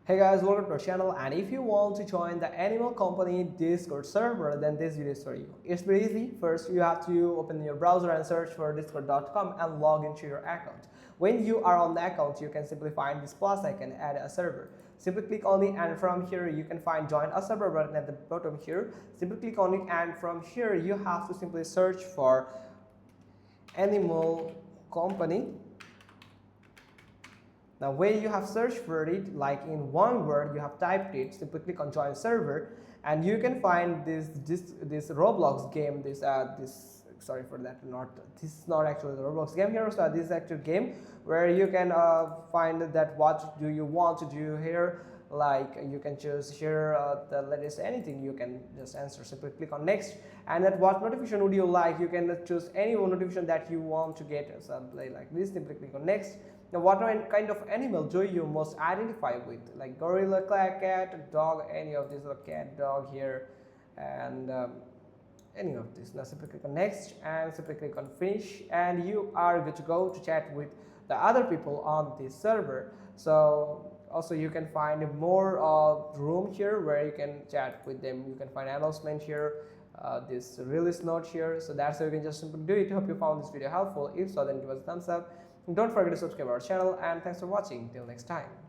Hey guys, welcome to our channel, and if you want to join the Animal Company Discord server, then this video is for you. It's pretty easy. First, you have to open your browser and search for discord.com and log into your account. When you are on the account, you can simply find this plus icon, add a server. Simply click on it, and from here you can find join a server button at the bottom here. Simply click on it, and from here you have to simply search for Animal Company. Now when you have searched for it, like in one word you have typed it, simply click on join server, and you can find this Roblox game. Sorry for that, this is not actually the Roblox game here. So this is actual game where you can find that what do you want to do here. Like you can choose here the latest anything, you can just answer. Simply click on next, and that what notification would you like, you can choose any one notification that you want to get. So play like this, simply click on next. Now what kind of animal do you most identify with, like gorilla, cat, dog, any of these, cat, dog here, and any of this. Now simply click on next and simply click on finish, and you are good to go to chat with the other people on this server. So also you can find more room here where you can chat with them. You can find announcement here, this release note here. So that's how you can just simply do it. Hope you found this video helpful. If so, then give us a thumbs up. Don't forget to subscribe our channel, and thanks for watching. Till next time.